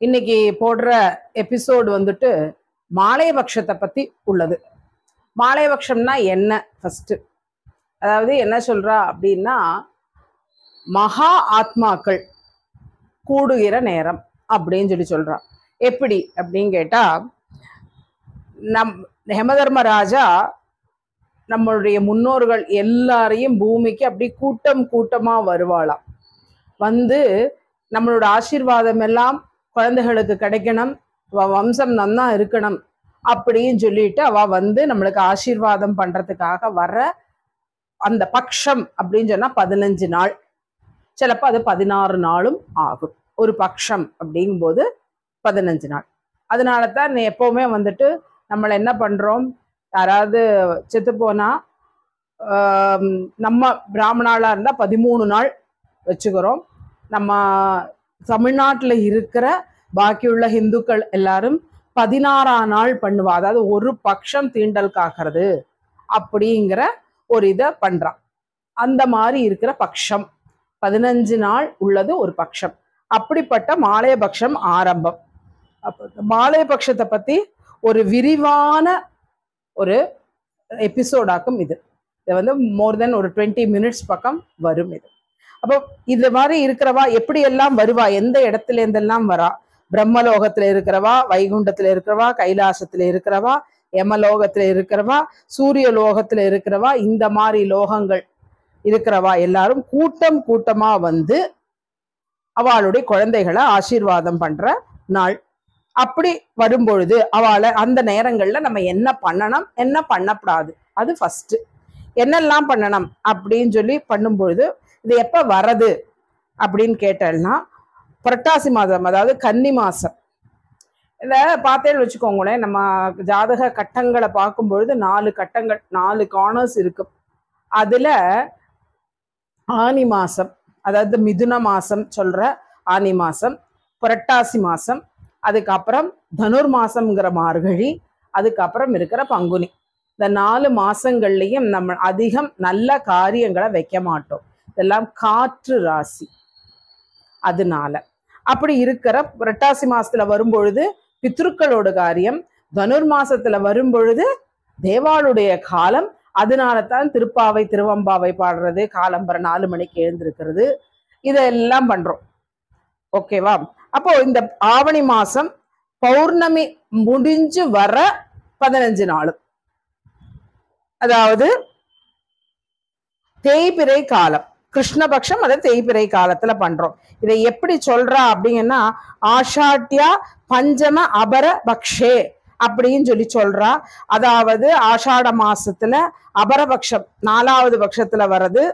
இன்னைக்கு போடுற எபிசோடு வந்துட்டு மாலைபக்ஷத்தை பத்தி உள்ளது. மாலைபக்ஷம்னா என்ன? ஃபர்ஸ்ட் அதாவது என்ன சொல்றா அப்படின்னா, மகா ஆத்மாக்கள் கூடுகிற நேரம் அப்படின்னு சொல்றா. எப்படி அப்படின்னு கேட்டா, யமதர்மராஜா நம்மளுடைய முன்னோர்கள் எல்லாரையும் பூமிக்கு அப்படி கூட்டம் கூட்டமா வருவாளாம். வந்து நம்மளோட ஆசீர்வாதம் எல்லாம் குழந்தைகளுக்கு கிடைக்கணும், வம்சம் நன்னா இருக்கணும் அப்படின்னு சொல்லிட்டு அவ வந்து நம்மளுக்கு ஆசீர்வாதம் பண்றதுக்காக வர்ற அந்த பக்ஷம் அப்படின்னு சொன்னா 15 நாள், சிலப்போ அது 16 நாளும் ஆகும். ஒரு பக்ஷம் அப்படிங்கும்போது 15 நாள். அதனால தான் எப்பவுமே வந்துட்டு நம்மளை என்ன பண்றோம், யாராவது செத்து போனா நம்ம பிராமணாலா இருந்தா 13 நாள் வச்சுக்கிறோம். நம்ம தமிழ்நாட்டில் இருக்கிற பாக்கியுள்ள இந்துக்கள் எல்லாரும் 16ஆம் நாள் பண்ணுவா. அதாவது ஒரு பக்ஷம் தீண்டல் காக்கிறது அப்படிங்கிற ஒரு இதை பண்றான். அந்த மாதிரி இருக்கிற பக்ஷம் 15 நாள் உள்ளது ஒரு பக்ஷம். அப்படிப்பட்ட மாலைபக்ஷம் ஆரம்பம். மாலைபக்ஷத்தை பத்தி ஒரு விரிவான ஒரு எபிசோடாக்கும் இது. இது வந்து மோர் தென் ஒரு 20 மினிட்ஸ் பக்கம் வரும் இது. அப்போ இது மாதிரி இருக்கிறவா எப்படி எல்லாம் வருவா, எந்த இடத்துல இருந்தெல்லாம் வரா? பிரம்மலோகத்துல இருக்கிறவா, வைகுண்டத்துல இருக்கிறவா, கைலாசத்துல இருக்கிறவா, யமலோகத்துல இருக்கிறவா, சூரிய லோகத்துல இருக்கிறவா, இந்த மாதிரி லோகங்கள் இருக்கிறவா எல்லாரும் கூட்டம் கூட்டமா வந்து அவளுடைய குழந்தைகளை ஆசீர்வாதம் பண்ற நாள். அப்படி வரும்பொழுது அவளை அந்த நேரங்கள்ல நம்ம என்ன பண்ணணும், என்ன பண்ணக்கூடாது, அது ஃபர்ஸ்ட் என்னெல்லாம் பண்ணணும் அப்படின்னு சொல்லி பண்ணும்பொழுது, இது எப்ப வரது அப்படின்னு கேட்டேன்னா, புரட்டாசி மாதம், அதாவது கன்னி மாசம். இந்த பார்த்தேன்னு வச்சுக்கோங்களேன், நம்ம ஜாதக கட்டங்களை பார்க்கும்பொழுது 4 கட்டங்கள், 4 கார்னர்ஸ் இருக்கும். அதுல ஆனி மாசம், அதாவது மிதுன மாசம் சொல்ற ஆனி மாசம், புரட்டாசி மாசம், அதுக்கப்புறம் தனுர் மாசம்ங்கிற மார்கழி, அதுக்கப்புறம் இருக்கிற பங்குனி. இந்த 4 மாசங்கள்லயும் நம்ம அதிகம் நல்ல காரியங்களை வைக்க மாட்டோம். இதெல்லாம் காற்று ராசி. அதனால அப்படி இருக்கிற புரட்டாசி மாசத்துல வரும்பொழுது பித்ருக்களோட காரியம், தனுர் மாசத்துல வரும்பொழுது தேவாளுடைய காலம். அதனால தான் திருப்பாவை திருவம்பாவை பாடுறது, காலம்பர 4 மணிக்கு எழுந்திருக்கிறது, இதெல்லாம் பண்றோம். ஓகேவா? அப்போ இந்த ஆவணி மாசம் பௌர்ணமி முடிஞ்சு வர 15 நாளும், அதாவது தேய்பிறை காலம், கிருஷ்ணபக்ஷம், அதை தேய்பிறை காலத்துல பண்றோம். இதை எப்படி சொல்றா அப்படிங்கன்னா, ஆஷாட்யா பஞ்சம அபர பக்ஷே அப்படின்னு சொல்றா. அதாவது ஆஷாட மாசத்துல அபரபக்ஷம் 4வது பட்சத்துல வர்றது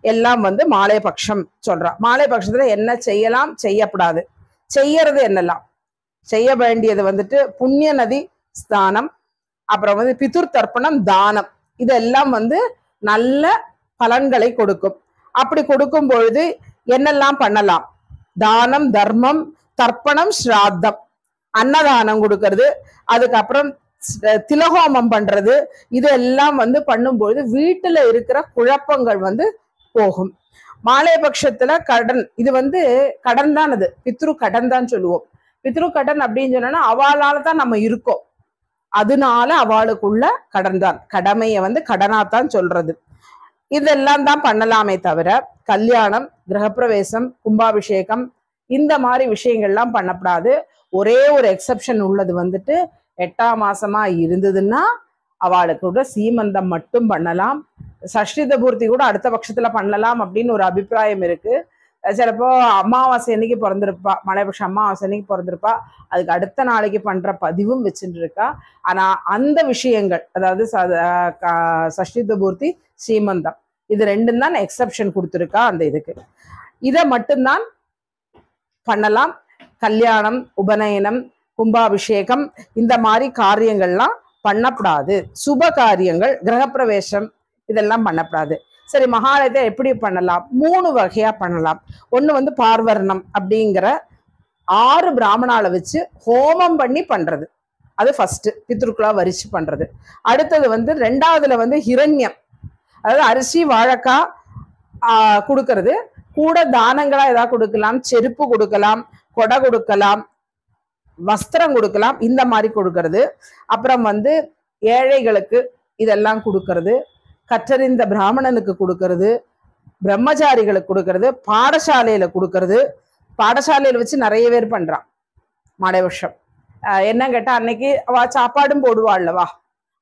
எல்லாம் வந்து மாலைபக்ஷம் சொல்றா. மாலைபக்ஷத்துல என்ன செய்யலாம், செய்யப்படாது, செய்யறது என்னெல்லாம் செய்ய வேண்டியது வந்துட்டு புண்ணிய நதி ஸ்நானம், அப்புறம் வந்து பிதுர் தர்ப்பணம், தானம், இதெல்லாம் வந்து நல்ல பலன்களை கொடுக்கும். அப்படி கொடுக்கும் பொழுது என்னெல்லாம் பண்ணலாம்? தானம், தர்மம், தர்ப்பணம், ஸ்ராத்தம், அன்னதானம் கொடுக்கறது, அதுக்கப்புறம் திலஹோமம் பண்றது, இதெல்லாம் வந்து பண்ணும்பொழுது வீட்டுல இருக்கிற குழப்பங்கள் வந்து போகும். மாலைபக்ஷத்துல கடன், இது வந்து கடன் தான், அது பித்ரு கடன் தான் சொல்லுவோம். பித்ரு கடன் அப்படின்னு சொன்னா அவளால தான் நம்ம இருக்கோம், அதனால அவளுக்குள்ள கடன் தான், கடமையை வந்து கடனாத்தான் சொல்றது. இதெல்லாம் தான் பண்ணலாமே தவிர கல்யாணம், கிரகப்பிரவேசம், கும்பாபிஷேகம், இந்த மாதிரி விஷயங்கள்லாம் பண்ணக்கூடாது. ஒரே ஒரு எக்ஸப்ஷன் உள்ளது வந்துட்டு 8ஆம் மாசமா இருந்ததுன்னா அவளுக்கு கூட சீமந்தம் மட்டும் பண்ணலாம். சஷ்டித பூர்த்தி கூட அடுத்த பட்சத்துல பண்ணலாம் அப்படின்னு ஒரு அபிப்பிராயம் இருக்கு. சிலப்போ அமாவாசை அன்னைக்கு பிறந்திருப்பா, மலைபக்ஷம் அமாவாசை அன்னைக்கு பிறந்திருப்பா, அதுக்கு அடுத்த நாளைக்கு பண்ற பதிவும் வச்சுட்டு இருக்கா. ஆனா அந்த விஷயங்கள், அதாவது சஷ்டித பூர்த்தி, சீமந்தம், இது 2 தான் எக்ஸப்ஷன் கொடுத்துருக்கா அந்த இதுக்கு. இதை மட்டும்தான் பண்ணலாம். கல்யாணம், உபநயனம், கும்பாபிஷேகம், இந்த மாதிரி காரியங்கள்லாம் பண்ணப்படாது. சுப காரியங்கள், கிரகப்பிரவேசம், இதெல்லாம் பண்ணப்படாது. சரி, மகாலயத்தை எப்படி பண்ணலாம்? 3 வகையா பண்ணலாம். ஒண்ணு வந்து பார்வர்ணம் அப்படிங்கிற 6 பிராமணால வச்சு ஹோமம் பண்ணி பண்றது, அது ஃபர்ஸ்ட் பித்ருக்களா வரிச்சு பண்றது. அடுத்தது வந்து 2வதுல வந்து ஹிரண்யம், அதாவது அரிசி வாழைக்காய் கொடுக்கறது, கூட தானங்களா ஏதாவது கொடுக்கலாம், செருப்பு கொடுக்கலாம், கொடை கொடுக்கலாம், வஸ்திரம் கொடுக்கலாம், இந்த மாதிரி கொடுக்கறது. அப்புறம் வந்து ஏழைகளுக்கு இதெல்லாம் கொடுக்கறது, கற்றறிந்த பிராமணனுக்கு கொடுக்கறது, பிரம்மச்சாரிகளுக்கு கொடுக்கறது, பாடசாலையில கொடுக்கறது. பாடசாலையில வச்சு நிறைய பேர் பண்றான் மாலை வருஷம். என்ன கேட்டா அன்னைக்கு அவ சாப்பாடும் போடுவாள்லவா,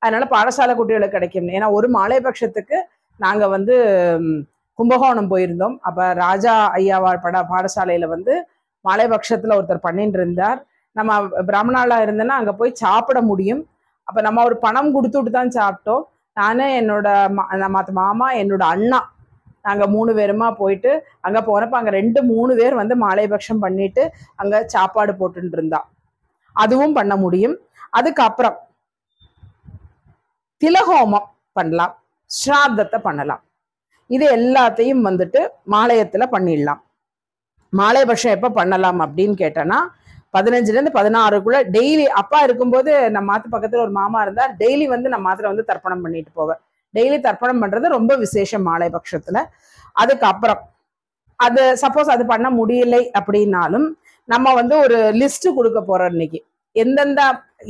அதனால பாடசாலை குட்டிகளுக்கு கிடைக்கும். ஏன்னா ஒரு மாலை பட்சத்துக்கு நாங்க வந்து கும்பகோணம் போயிருந்தோம். அப்ப ராஜா ஐயாவா பாடசாலையில வந்து மாலை பட்சத்துல ஒருத்தர் பண்ணிட்டு இருந்தார். நம்ம பிராமணாலா இருந்தேன்னா அங்க போய் சாப்பிட முடியும். அப்ப நம்ம ஒரு பணம் கொடுத்துட்டு தான் சாப்பிட்டோம். நானு என்னோட மாமா என்னோட அண்ணா நாங்க 3 பேருமா போயிட்டு அங்க போனப்ப அங்க 2-3 பேர் வந்து மாலைபட்சம் பண்ணிட்டு அங்க சாப்பாடு போட்டுட்டு இருந்தா. அதுவும் பண்ண முடியும். அதுக்கப்புறம் திலஹோமம் பண்ணலாம், ஸ்ராத்தத்தை பண்ணலாம். இது எல்லாத்தையும் வந்துட்டு மாலயத்துல பண்ணிடலாம். மாலைபட்சம் எப்ப பண்ணலாம் அப்படின்னு கேட்டோன்னா 15-16 டெய்லி. அப்பா இருக்கும்போது நம்ம மாத்து பக்கத்துல ஒரு மாமா இருந்தார். டெய்லி வந்து நம்ம மாத்திர வந்து தர்ப்பணம் பண்ணிட்டு போவேன். டெய்லி தர்ப்பணம் பண்றது ரொம்ப விசேஷம் மாலை பட்சத்துல. அதுக்கப்புறம் அது சப்போஸ் அது பண்ண முடியலை அப்படின்னாலும் நம்ம வந்து ஒரு லிஸ்ட் கொடுக்க போறோம் இன்னைக்கு,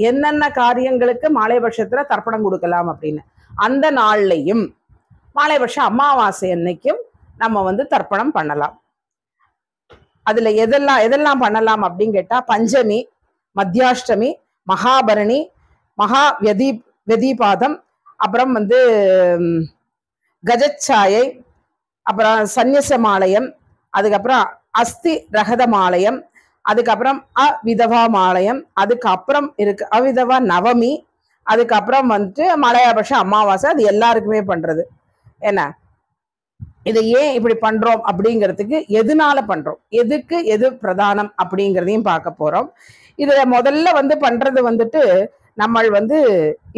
என்னென்ன காரியங்களுக்கு மாலை பட்சத்துல தர்ப்பணம் கொடுக்கலாம் அப்படின்னு. அந்த நாள்லையும் மாலைபட்சம் அமாவாசை அன்னைக்கும் நம்ம வந்து தர்ப்பணம் பண்ணலாம். அதுல எதெல்லாம் பண்ணலாம் அப்படின்னு கேட்டா, பஞ்சமி, மத்தியாஷ்டமி, மகாபரணி, மகா வெதிபாதம், அப்புறம் வந்து கஜச்சாயை, அப்புறம் சந்நியச மாலயம், அதுக்கப்புறம் அஸ்தி ரகத மாலயம், அதுக்கப்புறம் அவிதவா மாலயம், அதுக்கப்புறம் இருக்கு அவிதவா நவமி, அதுக்கப்புறம் வந்துட்டு மலையாபட்சம் அமாவாசை. அது எல்லாருக்குமே பண்றது. என்ன இதை ஏன் இப்படி பண்றோம் அப்படிங்கிறதுக்கு, எதுனால பண்றோம், எதுக்கு எது பிரதானம் அப்படிங்கிறதையும் பார்க்க போறோம். இத முதல்ல வந்து பண்றது வந்துட்டு நம்ம வந்து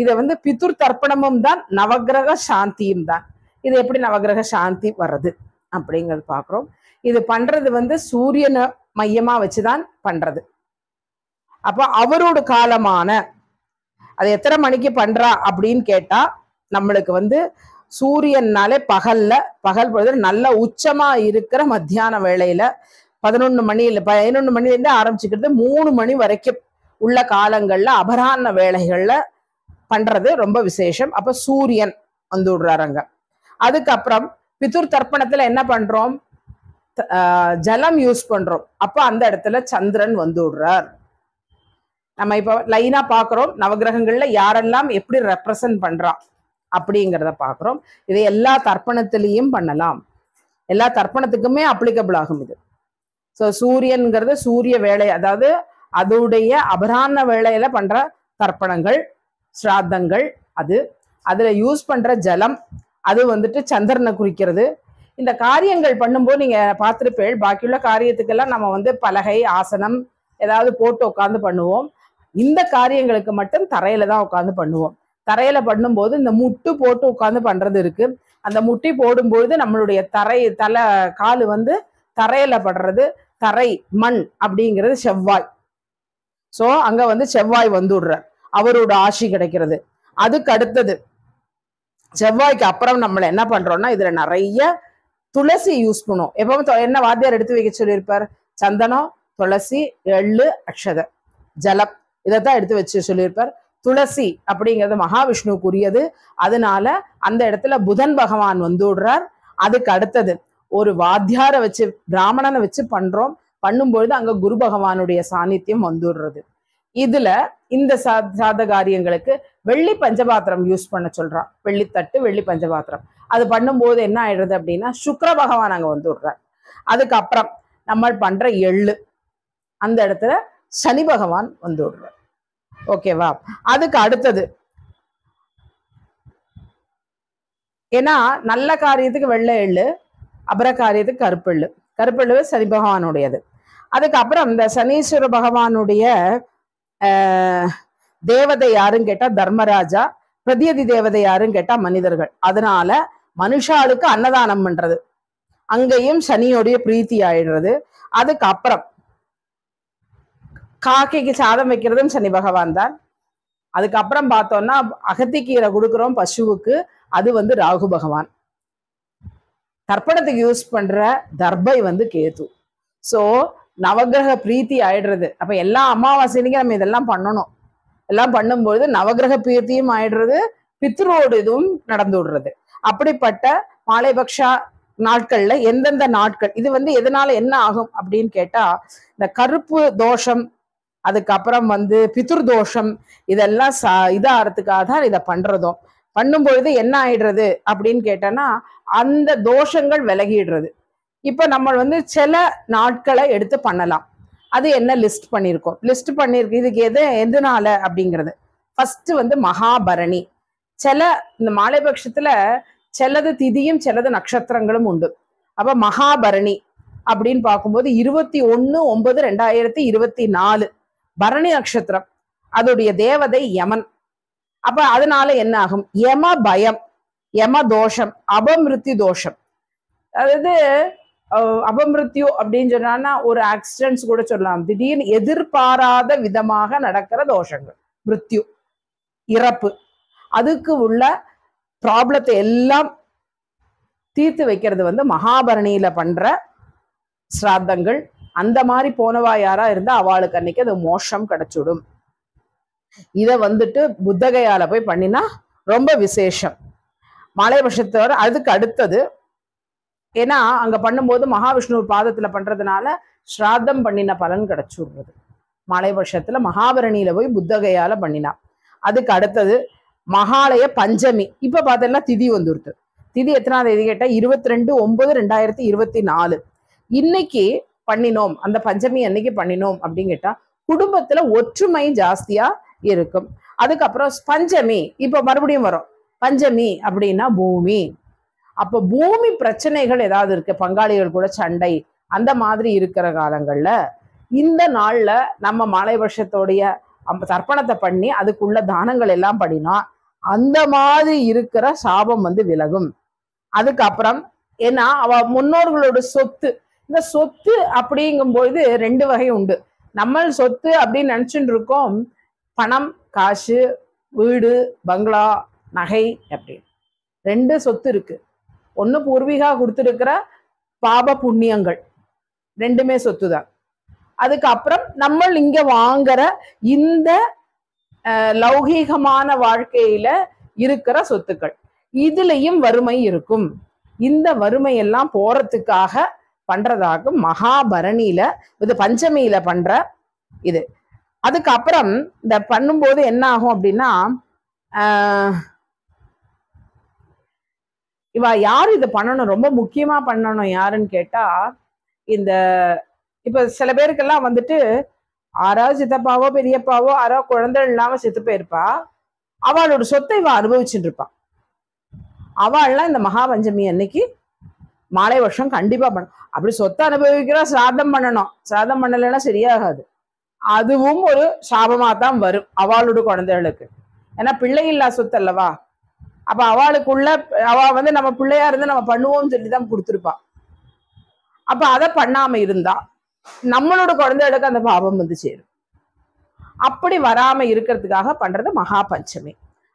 இதை வந்து பிதுர் தர்ப்பணமும் தான், நவகிரக சாந்தியும் தான். இது எப்படி நவகிரக சாந்தி வர்றது அப்படிங்கிறது பார்க்குறோம். இது பண்றது வந்து சூரியனை மையமா வச்சுதான் பண்றது. அப்போ அவரோட காலமான அது எத்தனை மணிக்கு பண்றா அப்படின்னு கேட்டா, நம்மளுக்கு வந்து சூரியன்னாலே பகல் பொழுது நல்ல உச்சமா இருக்கிற மத்தியான வேளையில 11 மணிலேருந்து ஆரம்பிச்சுக்கிறது 3 மணி வரைக்கும் உள்ள காலங்கள்ல அபராஹ்ன வேளைகள்ல பண்றது ரொம்ப விசேஷம். அப்ப சூரியன் வந்து விடுறாருங்க. அதுக்கப்புறம் பிதுர் தர்ப்பணத்துல என்ன பண்றோம், ஜலம் யூஸ் பண்றோம். அப்ப அந்த இடத்துல சந்திரன் வந்து விடுறார். நம்ம இப்ப லைனா பாக்குறோம் நவகிரகங்கள்ல யாரெல்லாம் எப்படி ரெப்ரசன்ட் பண்றா அப்படிங்கிறத பாக்குறோம். இதை எல்லா தர்ப்பணத்திலையும் பண்ணலாம், எல்லா தர்ப்பணத்துக்குமே அப்ளிகபிள் ஆகும் இது. ஸோ சூரியன்கிறது சூரிய வேலை, அதாவது அதோடைய அபராஹ்ன வேளையில பண்ற தர்ப்பணங்கள், ஸ்ராத்தங்கள். அதுல யூஸ் பண்ற ஜலம் அது வந்துட்டு சந்திரனை குறிக்கிறது. இந்த காரியங்கள் பண்ணும்போது நீங்க பார்த்திருப்பேள், பாக்கியுள்ள காரியத்துக்கெல்லாம் நம்ம வந்து பலகை ஆசனம் ஏதாவது போட்டு உட்காந்து பண்ணுவோம். இந்த காரியங்களுக்கு மட்டும் தரையில தான் உட்காந்து பண்ணுவோம். தரையில பண்ணும்போது இந்த முட்டு போட்டு உட்காந்து பண்றது இருக்கு. அந்த முட்டி போடும்பொழுது நம்மளுடைய காலு வந்து தரையில படுறது. தரை மண் அப்படிங்கிறது செவ்வாய். சோ அங்க வந்து செவ்வாய் வந்துடுற அவரோட ஆசி கிடைக்கிறது. அதுக்கு அடுத்தது செவ்வாய்க்கு அப்புறம் நம்ம என்ன பண்றோம்னா, இதுல நிறைய துளசி யூஸ் பண்ணுவோம். எப்பவும் என்ன வாத்தியார் எடுத்து வைக்க சொல்லியிருப்பார், சந்தனம், துளசி, எள்ளு, அக்ஷதை, ஜலம், இதைத்தான் எடுத்து வச்சு சொல்லியிருப்பார். துளசி அப்படிங்கிறது மகாவிஷ்ணுக்குரியது. அதனால அந்த இடத்துல புதன் பகவான் வந்து விடுறார். அதுக்கு அடுத்தது ஒரு வாத்தியாரை வச்சு பிராமணனை வச்சு பண்ணும்பொழுது அங்க குரு பகவானுடைய சாநித்தியம் வந்துடுறது. இதுல இந்த சாத காரியங்களுக்கு வெள்ளி பஞ்சபாத்திரம் யூஸ் பண்ண சொல்றான். வெள்ளித்தட்டு, வெள்ளி பஞ்சபாத்திரம். அது பண்ணும்போது என்ன ஆயிடுறது அப்படின்னா, சுக்கிர பகவான் அங்க வந்து விடுறார். அதுக்கப்புறம் நம்ம பண்ற எள்ளு, அந்த இடத்துல சனி பகவான் வந்து விடுறார். ஓகேவா? அதுக்கு அடுத்தது ஏன்னா நல்ல காரியத்துக்கு வெள்ளை எள்ளு, அபர காரியத்துக்கு கருப்பெள்ளு. கருப்பெள்ளு சனி பகவானுடையது. அதுக்கப்புறம் இந்த சனீஸ்வர பகவானுடைய தேவதை யாருன்னு கேட்டா தர்மராஜா, பிரதியதி தேவதை யாருன்னு கேட்டா மனிதர்கள். அதனால மனுஷாளுக்கு அன்னதானம் பண்றது, அங்கேயும் சனியோடைய பிரீத்தி ஆயிடுறது. அதுக்கப்புறம் காக்கைக்கு சாதம் வைக்கிறதும் சனி பகவான் தான். அதுக்கப்புறம் பார்த்தோம்னா அகத்திக்கீரை கொடுக்குறோம் பசுவுக்கு, அது வந்து ராகு பகவான். தர்ப்பணத்துக்கு யூஸ் பண்ற தர்பை வந்து கேது. ஸோ நவகிரக பிரீத்தி ஆயிடுறது. அப்ப எல்லா அமாவாசைக்கு நம்ம இதெல்லாம் பண்ணணும். எல்லாம் பண்ணும்பொழுது நவகிரக பிரீத்தியும் ஆயிடுறது, பித்ரோடு இதுவும் நடந்து விடுறது. அப்படிப்பட்ட மாலைபக்ஷா நாட்கள்ல எந்தெந்த நாட்கள் இது வந்து எதனால என்ன ஆகும் அப்படின்னு கேட்டா, இந்த கருப்பு தோஷம், அதுக்கப்புறம் வந்து பித்ரு தோஷம், இதெல்லாம் இதாகிறதுக்காக தான் இதை பண்றதும். பண்ணும்பொழுது என்ன ஆயிடுறது அப்படின்னு கேட்டோன்னா, அந்த தோஷங்கள் விலகிடுறது. இப்ப நம்ம வந்து சில நாட்களை எடுத்து பண்ணலாம். அது என்ன லிஸ்ட் பண்ணியிருக்கோம், லிஸ்ட் பண்ணிருக்கு. இதுக்கு எதனால அப்படிங்கிறது ஃபர்ஸ்ட் வந்து மகாபரணி. சில இந்த மாலைபட்சத்துல சிலது திதியும் சிலது நட்சத்திரங்களும் உண்டு. அப்ப மகாபரணி அப்படின்னு பார்க்கும்போது 21/9/2024 பரணி நட்சத்திரம், அதோடைய தேவதை யமன். அப்ப அதனால என்ன ஆகும், யம பயம், யம தோஷம், அபமிருத்யு தோஷம். அதாவது அபமிருத்யு அப்படின்னு சொன்னா ஒரு ஆக்சிடென்ட்ஸ் கூட சொல்லலாம். திடீர்னு எதிர்பாராத விதமாக நடக்கிற தோஷங்கள், மிருத்யு, இறப்பு, அதுக்கு உள்ள ப்ராப்ளத்தை எல்லாம் தீர்த்து வைக்கிறது வந்து மகாபரணியில பண்ற சிராத்தங்கள். அந்த மாதிரி போனவா யாரா இருந்தா அவளுக்கு அன்னைக்கு அது மோஷம் கிடைச்சுடும். இதை வந்துட்டு புத்தகையால போய் பண்ணினா ரொம்ப விசேஷம். மாலைபட்சத்தோட அதுக்கு அடுத்தது, ஏன்னா அங்க பண்ணும்போது மகாவிஷ்ணு பாதத்துல பண்றதுனால ஸ்ராத்தம் பண்ணின பலன் கிடைச்சுடுறது. மாலைபட்சத்துல மகாபரணியில போய் புத்தகையால பண்ணினா. அதுக்கு அடுத்தது மகாலய பஞ்சமி. இப்ப பார்த்தோம்னா திதி வந்துருது. திதி எத்தனாம் தேதி கேட்டா 22/9/2024. இன்னைக்கு பண்ணினோம், அந்த பஞ்சமி அன்னைக்கு பண்ணினோம் அப்படின்னு கேட்டா குடும்பத்துல ஒற்றுமை ஜாஸ்தியா இருக்கும். அதுக்கப்புறம் பஞ்சமி இப்ப மறுபடியும் வரும். பஞ்சமி அப்படின்னா பூமி. அப்போ பூமி பிரச்சனைகள் ஏதாவது இருக்கு, பங்காளிகள் கூட சண்டை, அந்த மாதிரி இருக்கிற காலங்கள்ல இந்த நாள்ல நம்ம மாலைபட்சத்தோடைய தர்ப்பணத்தை பண்ணி அதுக்குள்ள தானங்கள் எல்லாம் பண்ணினா அந்த மாதிரி இருக்கிற சாபம் வந்து விலகும். அதுக்கப்புறம் ஏன்னா அவ முன்னோர்களோட சொத்து, இந்த சொத்து அப்படிங்கும்போது 2 வகை உண்டு. நம்ம சொத்து அப்படின்னு நினைச்சுட்டு இருக்கோம், பணம், காசு, வீடு, பங்களா, நகை அப்படின்னு 2 சொத்து இருக்கு. ஒண்ணு பூர்வீகா கொடுத்துருக்கிற பாப புண்ணியங்கள், 2மே சொத்து தான். அதுக்கப்புறம் நம்ம இங்க வாங்குற இந்த லௌகீகமான வாழ்க்கையில இருக்கிற சொத்துக்கள், இதுலயும் வறுமை இருக்கும். இந்த வறுமையெல்லாம் போறதுக்காக பண்றதாக மகாபரணியில இது பஞ்சமியில பண்ற இது. அதுக்கப்புறம் இந்த பண்ணும்போது என்ன ஆகும் அப்படின்னா, இவ யாரு இது பண்ணணும், ரொம்ப முக்கியமா பண்ணணும் யாருன்னு கேட்டா, இந்த இப்ப சில பேருக்கெல்லாம் வந்துட்டு ஆறாவது சித்தப்பாவோ பெரியப்பாவோ ஆறோ குழந்தை இல்லாம செத்து போயிருப்பா, அவளோட சொத்தை இவ அனுபவிச்சுட்டு இருப்பான். அவள்லாம் இந்த மகாபஞ்சமி அன்னைக்கு மாலை வருஷம் கண்டிப்பா பண்ணும். அப்படி சொத்தை அனுபவிக்கிறா, சிராதம் பண்ணணும். சிராதம் பண்ணலைன்னா சரியாகாது. அதுவும் ஒரு சாபமா தான் வரும் அவளோட குழந்தைகளுக்கு. ஏன்னா பிள்ளை இல்லா சொத்து அல்லவா. அப்ப அவளுக்குள்ள அவ வந்து நம்ம பிள்ளையா இருந்து நம்ம பண்ணுவோம்னு சொல்லிதான் கொடுத்துருப்பா. அப்ப அதை பண்ணாம இருந்தா நம்மளோட குழந்தைகளுக்கு அந்த பாவம் வந்து சேரும். அப்படி வராம இருக்கிறதுக்காக பண்றது மகா பஞ்சமி.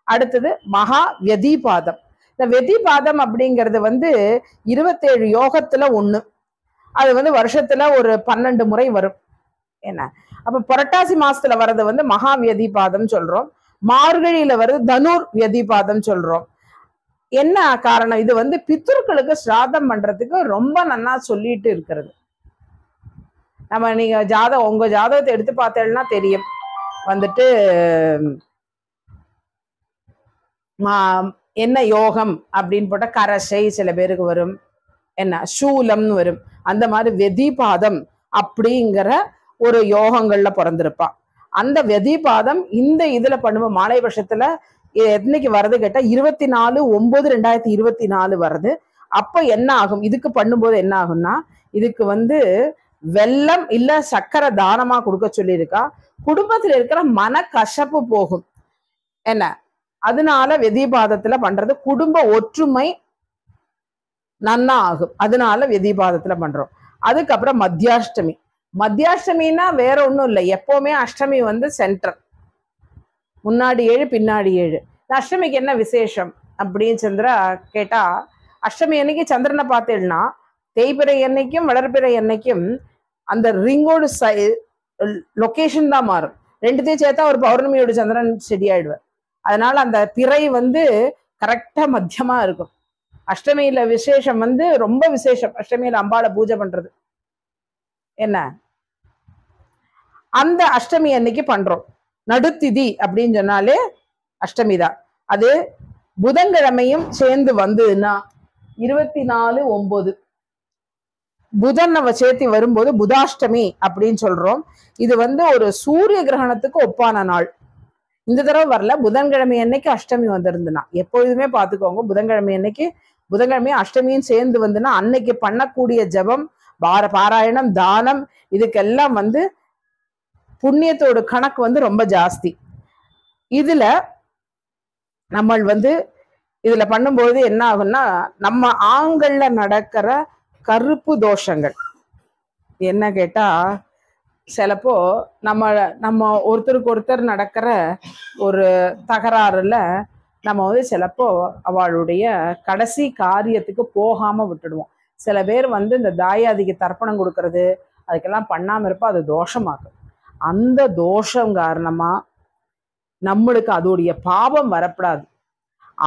அடுத்தது மகா வெதிபாதம். இந்த வெதிபாதம் அப்படிங்கிறது வந்து 27 யோகத்துல 1. அது வந்து வருஷத்துல ஒரு 12 முறை வரும். என்ன அப்ப புரட்டாசி மாசத்துல வர்றது வந்து மகா வியதிபாதம் சொல்றோம். மார்கழியில வருது தனுர் வியதிபாதம் சொல்றோம். என்ன காரணம், இது வந்து பித்ருக்களுக்கு சிராதம் பண்றதுக்கு ரொம்ப நன்னா சொல்லிட்டு இருக்கிறது. நம்ம நீங்க உங்க ஜாதகத்தை எடுத்து பார்த்தேன்னா தெரியும். வந்துட்டு என்ன யோகம் அப்படின்னு போட்ட கரசை சில பேருக்கு வரும், என்ன சூலம்னு வரும். அந்த மாதிரி வெதிபாதம் அப்படிங்கிற ஒரு யோகங்கள்ல பிறந்திருப்பா. அந்த வெதிபாதம் இந்த இதுல பண்ணுவோம். மாலைபட்சத்துல என்னைக்கு வருது கேட்டா 24/9/2024 வருது. அப்ப என்ன ஆகும், இதுக்கு பண்ணும்போது என்ன ஆகும்னா, இதுக்கு வந்து வெல்லம் இல்ல சக்கரை தானமா கொடுக்க சொல்லியிருக்கா. குடும்பத்துல இருக்கிற மன கசப்பு போகும். என்ன அதனால வெதிபாதத்துல பண்றது குடும்ப ஒற்றுமை நன்னா ஆகும். அதனால வெதிபாதத்துல பண்றோம். அதுக்கப்புறம் மத்தியாஷ்டமி. மத்தியாஷ்டமின்னா வேற ஒன்றும் இல்லை, எப்பவுமே அஷ்டமி வந்து சென்டர், முன்னாடி 7 பின்னாடி 7. அஷ்டமிக்கு என்ன விசேஷம் அப்படின்னு சந்திரா கேட்டா, அஷ்டமி அன்னைக்கு சந்திரனை பார்த்தேன்னா தேய்பிறை அன்னைக்கும் வளர்பிறை அன்னைக்கும் அந்த ரிங்கோட லொகேஷன் தான் மாறும். ரெண்டுத்தையும் சேர்த்தா ஒரு பௌர்ணமியோட சந்திரன் செடி ஆயிடுவார். அதனால அந்த பிறை வந்து கரெக்டா மத்தியமா இருக்கும். அஷ்டமியில விசேஷம் வந்து ரொம்ப விசேஷம். அஷ்டமியில அம்பாளை பூஜை பண்றது என்ன, அந்த அஷ்டமி அன்னைக்கு பண்றோம். நடுத்திதி அப்படின்னு சொன்னாலே அஷ்டமி தான். அது புதன்கிழமையும் சேர்ந்து வந்ததுன்னா 24/9 புதன் நம்ம சேர்த்து வரும்போது புதாஷ்டமி அப்படின்னு சொல்றோம். இது வந்து ஒரு சூரிய கிரகணத்துக்கு ஒப்பான நாள். இந்த தடவை வரல, புதன்கிழமை அன்னைக்கு அஷ்டமி வந்திருந்துன்னா. எப்பொழுதுமே பார்த்துக்கோங்க, புதன்கிழமை அன்னைக்கு புதன்கிழமையும் அஷ்டமியும் சேர்ந்து வந்துன்னா அன்னைக்கு பண்ணக்கூடிய ஜபம், பாராயணம், தானம், இதுக்கெல்லாம் வந்து புண்ணியத்தோட கணக்கு வந்து ரொம்ப ஜாஸ்தி. இதுல நம்ம வந்து இதுல பண்ணும்போது என்ன ஆகும்னா, நம்ம ஆண்கள்ல நடக்கிற கருப்பு தோஷங்கள் என்ன கேட்டா, சிலப்போ நம்ம ஒருத்தருக்கு ஒருத்தர் நடக்கிற ஒரு தகராறுல நம்ம வந்து சிலப்போ அவளுடைய கடைசி காரியத்துக்கு போகாம விட்டுடுவோம். சில பேர் வந்து இந்த தாயாதிக்கு தர்ப்பணம் கொடுக்கறது அதுக்கெல்லாம் பண்ணாம இருப்பா, அது தோஷமாக்கும். அந்த தோஷம் காரணமா நம்மளுக்கு அதோடைய பாவம் வரப்படாது.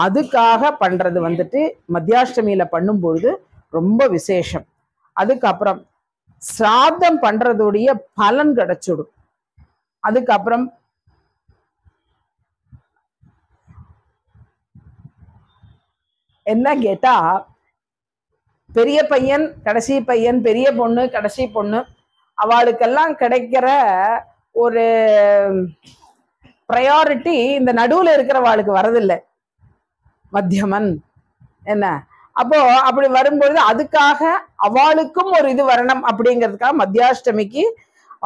அதுக்காக பண்றது வந்துட்டு மத்தியாஷ்டமியில பண்ணும்பொழுது ரொம்ப விசேஷம். அதுக்கப்புறம் சிராத்தம் பண்றதுடைய பலன் கிடைச்சிடும். அதுக்கப்புறம் என்ன கேட்டா, பெரிய பையன் கடைசி பையன், பெரிய பொண்ணு கடைசி பொண்ணு, அவளுக்கெல்லாம் கிடைக்கிற ஒரு ப்ரையாரிட்டி இந்த நடுவுல இருக்கிறவாளுக்கு வரதில்லை, மத்தியமன் என்ன. அப்போ அப்படி வரும்பொழுது அதுக்காக அவளுக்கும் ஒரு இது வரணும் அப்படிங்கிறதுக்காக மத்தியாஷ்டமிக்கு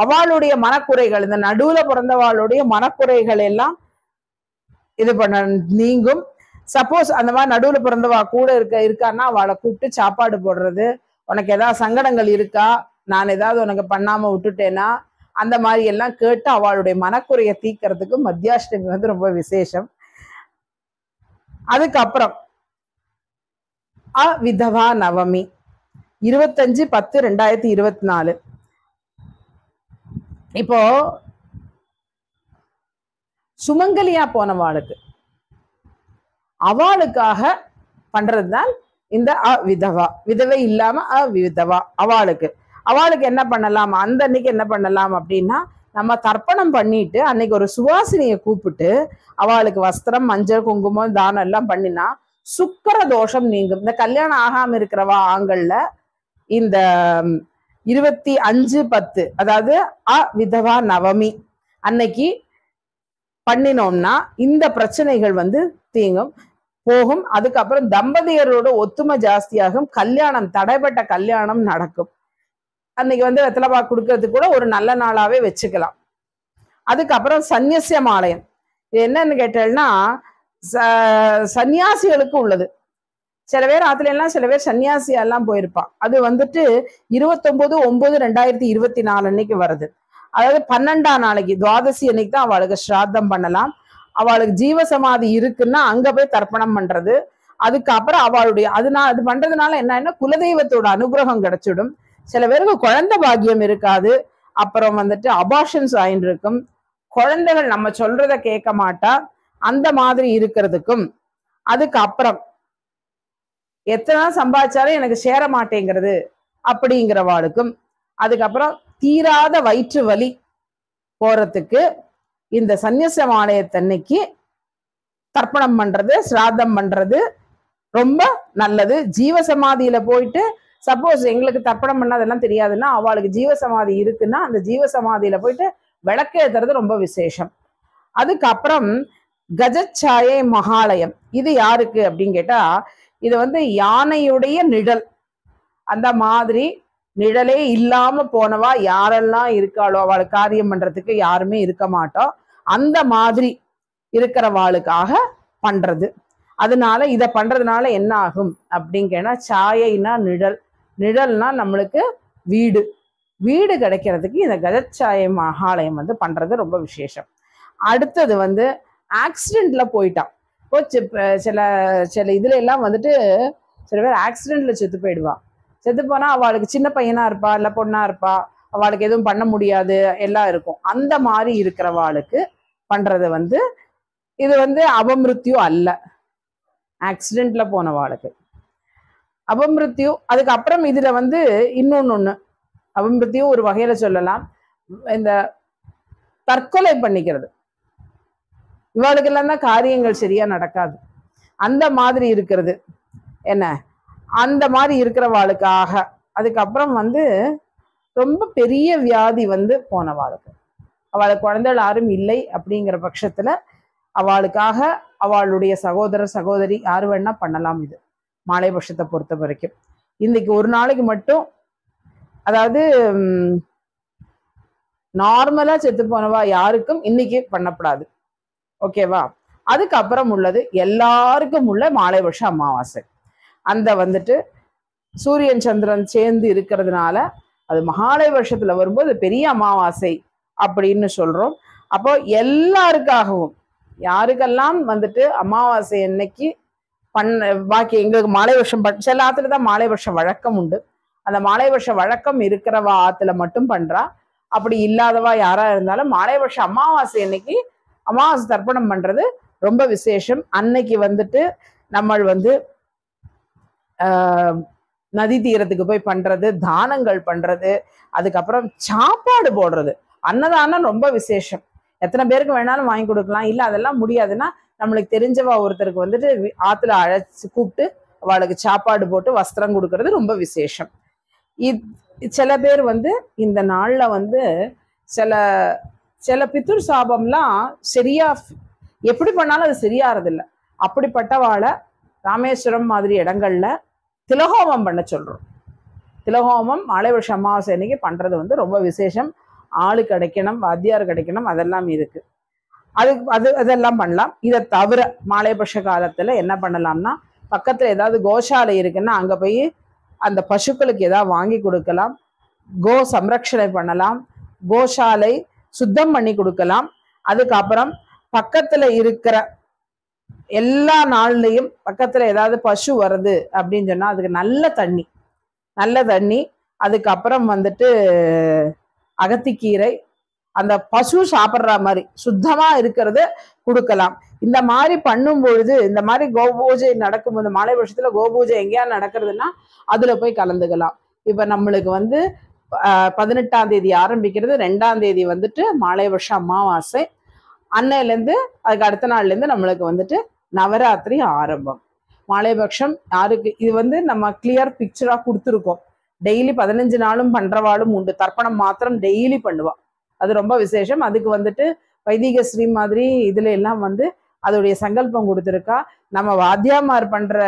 அவளுடைய மனக்குறைகள், இந்த நடுவுல பிறந்தவாளுடைய மனக்குறைகள் எல்லாம் இது பண்ண நீங்கும். சப்போஸ் அந்த மாதிரி நடுவுல பிறந்தவா கூட இருக்கான்னா அவளை கூப்பிட்டு சாப்பாடு போடுறது, உனக்கு ஏதாவது சங்கடங்கள் இருக்கா, நான் ஏதாவது உனக்கு பண்ணாம விட்டுட்டேன்னா அந்த மாதிரி எல்லாம் கேட்டு அவளுடைய மனக்குறையை தீக்கிறதுக்கு மத்தியாஷ்டமி வந்து ரொம்ப விசேஷம். அதுக்கப்புறம் விதவா நவமி 25/10/2024. இப்போ சுமங்கலியா போனவாளுக்கு அவளுக்காக பண்றதுதான் இந்த விதவா. விதவை இல்லாம விதவா அவளுக்கு என்ன பண்ணலாம், அந்த அன்னைக்கு என்ன பண்ணலாம் அப்படின்னா, நம்ம தர்ப்பணம் பண்ணிட்டு அன்னைக்கு ஒரு சுவாசினியை கூப்பிட்டு அவளுக்கு வஸ்திரம், மஞ்சள், குங்குமம், தானம் எல்லாம் பண்ணினா சுக்கர தோஷம் நீங்கும். இந்த கல்யாணம் ஆகாம இருக்கிறவா ஆண்கள்ல இந்த 25/10 அதாவது விதவா நவமி அன்னைக்கு பண்ணினோம்னா இந்த பிரச்சனைகள் வந்து தீங்கும் போகும். அதுக்கப்புறம் தம்பதியரோட ஒத்துமை ஜாஸ்தியாகும். கல்யாணம், தடைப்பட்ட கல்யாணம் நடக்கும். அன்னைக்கு வந்து வெத்தலைப்பா கொடுக்கறதுக்கு கூட ஒரு நல்ல நாளாவே வச்சுக்கலாம். அதுக்கப்புறம் சந்நியாசியமாலயம், இது என்னன்னு கேட்டேன்னா சன்னியாசிகளுக்கு உள்ளது. சில பேர் ஆத்துல எல்லாம் சில பேர் சன்னியாசியா எல்லாம் போயிருப்பான். அது வந்துட்டு 29/9/2024 அன்னைக்கு வருது. அதாவது 12ஆம் நாளைக்கு துவாதசி அன்னைக்கு தான் அவளுக்கு ஸ்ராத்தம் பண்ணலாம். அவளுக்கு ஜீவசமாதி இருக்குன்னா அங்க போய் தர்ப்பணம் பண்றது. அதுக்கப்புறம் அவளுடைய அது பண்றதுனால என்ன குலதெய்வத்தோட அனுகிரகம் கிடைச்சிடும். சில பேருக்கு குழந்தை பாக்கியம் இருக்காது. அப்புறம் வந்துட்டு அபார்ஷன்ஸ் ஆயின்னு இருக்கும். குழந்தைகள் நம்ம சொல்றத கேட்க மாட்டா. அந்த மாதிரி இருக்கிறதுக்கும், அதுக்கப்புறம் எத்தனை சம்பாதிச்சாலும் எனக்கு சேர மாட்டேங்கிறது அப்படிங்கிறவாளுக்கும், அதுக்கப்புறம் தீராத வயிற்று வலி போறதுக்கு இந்த சந்நியாசமாலயத்தன்னைக்கு தர்ப்பணம் பண்றது, சிராதம் பண்றது ரொம்ப நல்லது. ஜீவசமாதியில போயிட்டு சப்போஸ் எங்களுக்கு தர்ப்பணம் பண்ணதெல்லாம் தெரியாதுன்னா அவளுக்கு ஜீவசமாதி இருக்குன்னா அந்த ஜீவசமாதியில போயிட்டு விளக்கேத்துறது ரொம்ப விசேஷம். அதுக்கப்புறம் கஜச்சாயை மகாலயம், இது யாருக்கு அப்படின்னு கேட்டா, இது வந்து யானையுடைய நிழல். அந்த மாதிரி நிழலே இல்லாம போனவா யாரெல்லாம் இருக்காளோ அவளுக்கு காரியம் பண்றதுக்கு யாருமே இருக்க மாட்டோம். அந்த மாதிரி இருக்கிறவாளுக்காக பண்றது. அதனால இதை பண்றதுனால என்ன ஆகும் அப்படின்னு கேட்டா, சாயைனா நிழல், நிழல்னா நம்மளுக்கு வீடு, வீடு கிடைக்கிறதுக்கு இந்த கஜச்சாயை மகாலயம் வந்து பண்றது ரொம்ப விசேஷம். அடுத்தது வந்து ஆக்சிடென்ட்ல போயிட்டான். இப்போ சில சில இதுல எல்லாம் வந்துட்டு சில பேர் ஆக்சிடென்ட்ல செத்து போயிடுவா. செத்து போனா அவளுக்கு சின்ன பையனா இருப்பா, இல்ல பொண்ணா இருப்பா, அவளுக்கு எதுவும் பண்ண முடியாது எல்லாம் இருக்கும். அந்த மாதிரி இருக்கிறவாளுக்கு பண்றது வந்து இது வந்து அபமிருத்யு அல்ல, ஆக்சிடென்ட்ல போனவாளுக்கு அபமிருத்யு. அதுக்கப்புறம் இதுல வந்து இன்னொன்னு அபமிருத்யு ஒரு வகையில சொல்லலாம், இந்த தற்கொலை பண்ணிக்கிறது. இவாளுக்கெல்லாம் தான் காரியங்கள் சரியா நடக்காது, அந்த மாதிரி இருக்கிறது என்ன, அந்த மாதிரி இருக்கிறவாளுக்காக. அதுக்கப்புறம் வந்து ரொம்ப பெரிய வியாதி வந்து போனவாளுக்கு, அவளுக்கு குழந்தைகள் யாரும் இல்லை அப்படிங்கிற பட்சத்துல அவளுக்காக அவளுடைய சகோதர சகோதரி யாரு வேணா பண்ணலாம். இது மாலைபட்சத்தை பொறுத்த வரைக்கும் இன்னைக்கு ஒரு நாளைக்கு மட்டும், அதாவது நார்மலா செத்து போனவா யாருக்கும் இன்னைக்கு பண்ணப்படாது, ஓகேவா. அதுக்கப்புறம் உள்ளது எல்லாருக்கும் உள்ள மாலைபட்ச அமாவாசை. அந்த வந்துட்டு சூரியன் சந்திரன் சேர்ந்து இருக்கிறதுனால அது மகாலய வருஷத்துல வரும்போது பெரிய அமாவாசை அப்படின்னு சொல்றோம். அப்போ எல்லாருக்காகவும் யாருக்கெல்லாம் வந்துட்டு அமாவாசை அன்னைக்கு பாக்கி எங்களுக்கு மாலை வருஷம் சில ஆத்துல தான் மாலை வருஷம் வழக்கம் உண்டு. அந்த மாலை வருஷ வழக்கம் இருக்கிறவா ஆத்துல மட்டும் பண்றா. அப்படி இல்லாதவா யாரா இருந்தாலும் மாலை வருஷ அமாவாசை அன்னைக்கு அமாவாசை தர்ப்பணம் பண்றது ரொம்ப விசேஷம். அன்னைக்கு வந்துட்டு நம்ம வந்து நதி தீரத்துக்கு போய் பண்றது, தானங்கள் பண்றது, அதுக்கப்புறம் சாப்பாடு போடுறது, அன்னதானம் ரொம்ப விசேஷம். எத்தனை பேருக்கு வேணாலும் வாங்கி கொடுக்கலாம். இல்ல அதெல்லாம் முடியாதுன்னா நம்மளுக்கு தெரிஞ்சவா ஒருத்தருக்கு வந்துட்டு ஆத்துல அழைச்சு கூப்பிட்டு அவளுக்கு சாப்பாடு போட்டு வஸ்திரம் கொடுக்கறது ரொம்ப விசேஷம். சில பேர் வந்து இந்த நாள்ல வந்து சில சில பித்ரு சாபம்லாம் சரியா எப்படி பண்ணாலும் அது சரியாறதில்லை. அப்படிப்பட்டவாளை ராமேஸ்வரம் மாதிரி இடங்கள்ல திலஹோமம் பண்ண சொல்றோம். திலஹோமம் மாலை வருஷ அமாவாசை அன்னைக்கு பண்றது வந்து ரொம்ப விசேஷம். ஆளு கிடைக்கணும், வாத்தியார் கிடைக்கணும், அதெல்லாம் இருக்கு. அதெல்லாம் பண்ணலாம். இதை தவிர மாலைபட்ச காலத்துல என்ன பண்ணலாம்னா, பக்கத்துல ஏதாவது கோசாலை இருக்குன்னா அங்க போய் அந்த பசுக்களுக்கு ஏதாவது வாங்கி கொடுக்கலாம், கோ சம்ரக்ஷணை பண்ணலாம், கோசாலை சுத்தம் பண்ணி கொடுக்கலாம். அதுக்கப்புறம் பக்கத்துல இருக்கிற எல்லா நாள்லையும் பக்கத்துல ஏதாவது பசு வருது அப்படின்னு சொன்னா அதுக்கு நல்ல தண்ணி, அதுக்கப்புறம் வந்துட்டு அகத்திக்கீரை, அந்த பசு சாப்பிட்ற மாதிரி சுத்தமா இருக்கிறது கொடுக்கலாம். இந்த மாதிரி பண்ணும் பொழுது, இந்த மாதிரி கோபூஜை நடக்கும்போது, மாலை வருஷத்துல கோபூஜை எங்கேயா நடக்கிறதுனா அதுல போய் கலந்துக்கலாம். இப்ப நம்மளுக்கு வந்து 18ஆம் தேதி ஆரம்பிக்கிறது, 2ஆம் தேதி வந்துட்டு மாலை வருஷம் அமாவாசை. அன்னையிலேருந்து அதுக்கு அடுத்த நாள்ல இருந்து நம்மளுக்கு வந்துட்டு நவராத்திரி ஆரம்பம். மாலைபட்சம் யாருக்கு இது வந்து நம்ம கிளியர் பிக்சரா கொடுத்துருக்கோம். டெய்லி 15 நாளும் பண்றவாளும் உண்டு. தர்ப்பணம் மாத்திரம் டெய்லி பண்ணுவா, அது ரொம்ப விசேஷம். அதுக்கு வந்துட்டு வைதிக ஸ்ரீ மாதிரி இதுல எல்லாம் வந்து அதோடைய சங்கல்பம் கொடுத்துருக்கா. நம்ம வாத்தியாமார் பண்ற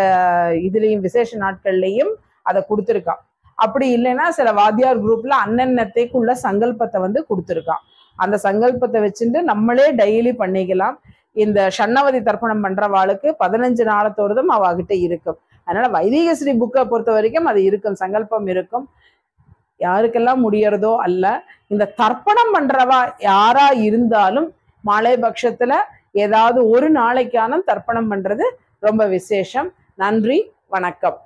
இதுலயும் விசேஷ நாட்கள்லையும் அதை கொடுத்துருக்கா. அப்படி இல்லைன்னா சில வாத்தியார் குரூப்ல அன்னன்னத்தைக்குள்ள சங்கல்பத்தை வந்து கொடுத்துருக்கா. அந்த சங்கல்பத்தை வச்சுட்டு நம்மளே டெய்லி பண்ணிக்கலாம். இந்த ஷண்ணவதி தர்ப்பணம் பண்றவாளுக்கு 15 நாளத்தோடுதும் அவகிட்ட இருக்கும். அதனால வைதிக ஸ்ரீ புக்கை பொறுத்த வரைக்கும் அது இருக்கும், சங்கல்பம் இருக்கும். யாருக்கெல்லாம் முடியறதோ அல்ல, இந்த தர்ப்பணம் பண்றவா யாரா இருந்தாலும் மாலை பட்சத்துல ஏதாவது ஒரு நாளைக்கான தர்ப்பணம் பண்றது ரொம்ப விசேஷம். நன்றி, வணக்கம்.